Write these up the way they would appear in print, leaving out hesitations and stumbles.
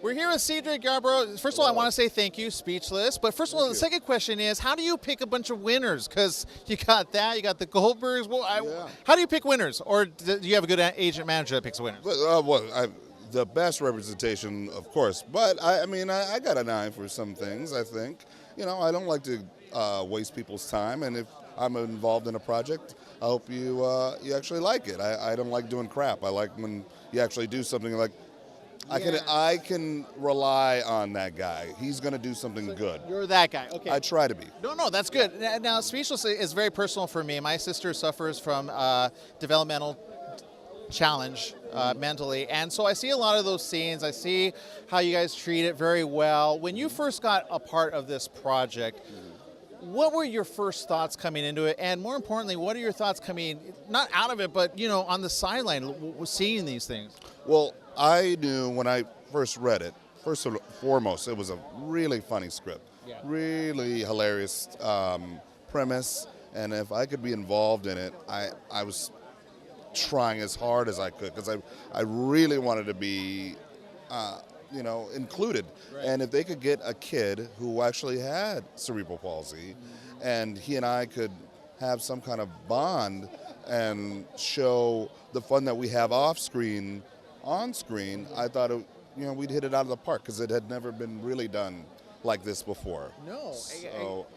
We're here with Cedric Yarbrough. First of all, I want to say thank you, speechless. But first of all, the second question is, how do you pick a bunch of winners? Because you got the Goldbergs. Well, how do you pick winners? Or do you have a good agent manager that picks winners? The best representation, of course. But I got an eye for some things. I think, I don't like to waste people's time, and if I'm involved in a project, I hope you actually like it. I don't like doing crap. I like when you actually do something like. I can rely on that guy. He's going to do something good. You're that guy. Okay. I try to be. No, that's good. Now, Speechless is very personal for me. My sister suffers from developmental challenge mentally, and so I see a lot of those scenes. I see how you guys treat it very well. When you first got a part of this project, what were your first thoughts coming into it? And more importantly, what are your thoughts coming, not out of it, but, on the sideline, seeing these things? Well, I knew when I first read it, first and foremost, it was a really funny script, really hilarious premise, and if I could be involved in it, I was trying as hard as I could because I really wanted to be, included. Right. And if they could get a kid who actually had cerebral palsy, and he and I could have some kind of bond and show the fun that we have off screen, on screen, I thought we'd hit it out of the park because it had never been really done like this before. No, so.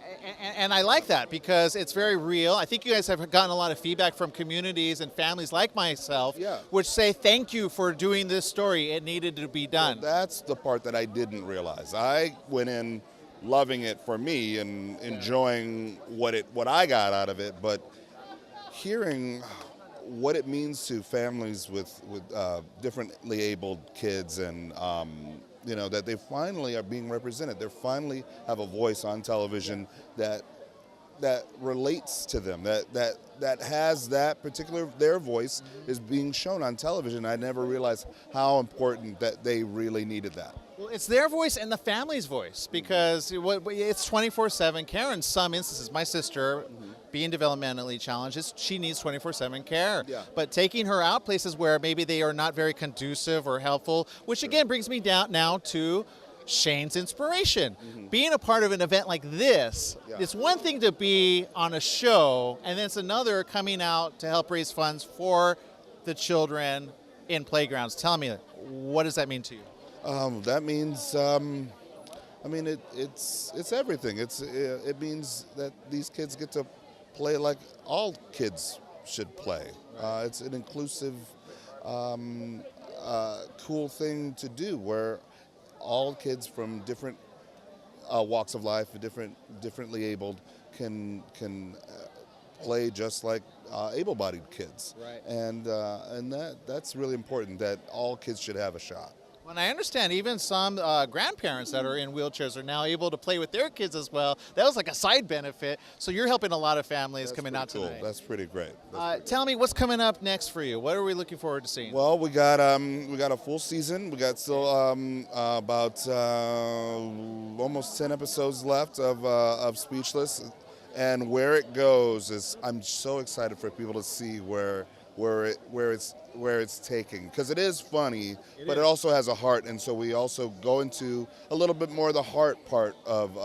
and I like that because it's very real. I think you guys have gotten a lot of feedback from communities and families like myself, which say thank you for doing this story. It needed to be done. Well, that's the part that I didn't realize. I went in loving it for me and enjoying what I got out of it, but hearing what it means to families with differently abled kids and that they finally are being represented. They finally have a voice on television that relates to them, that has that particular, their voice is being shown on television. I never realized how important that they really needed that. Well, it's their voice and the family's voice because it's 24/7 care in some instances. My sister, being developmentally challenged, she needs 24/7 care. Yeah. But taking her out places where maybe they are not very conducive or helpful, which again brings me down now to Shane's inspiration. Being a part of an event like this, it's one thing to be on a show, and then it's another coming out to help raise funds for the children in playgrounds. Tell me, what does that mean to you? That means, it's everything. It means that these kids get to play like all kids should play. It's an inclusive, cool thing to do where all kids from different walks of life, differently abled, can play just like able-bodied kids. Right. And that's really important. That all kids should have a shot. Well, I understand even some grandparents that are in wheelchairs are now able to play with their kids as well. That was like a side benefit. So you're helping a lot of families coming out tonight. That's pretty great. Tell me, what's coming up next for you? What are we looking forward to seeing? Well, we got a full season. We got still about almost 10 episodes left of Speechless, and where it goes is I'm so excited for people to see where it's taking, because it is funny, but it also has a heart, and so we also go into a little bit more the heart part of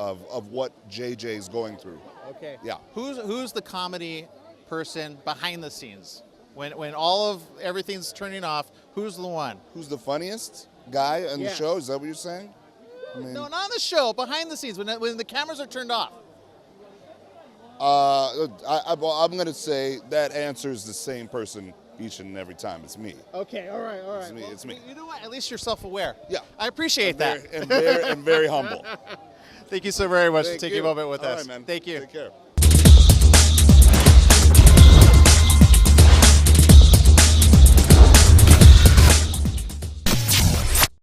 what JJ's going through. Okay. Yeah. Who's the comedy person behind the scenes? When all of everything's turning off, who's the one? Who's the funniest guy on the show? Is that what you're saying? No, not on the show. Behind the scenes, when the cameras are turned off. I'm going to say that answer is the same person each and every time. It's me. Okay, all right. It's me. You know what? At least you're self-aware. Yeah. I appreciate that. And very humble. Thank you so very much for Thank taking you. a moment with All us. right, man. Thank you. Take care.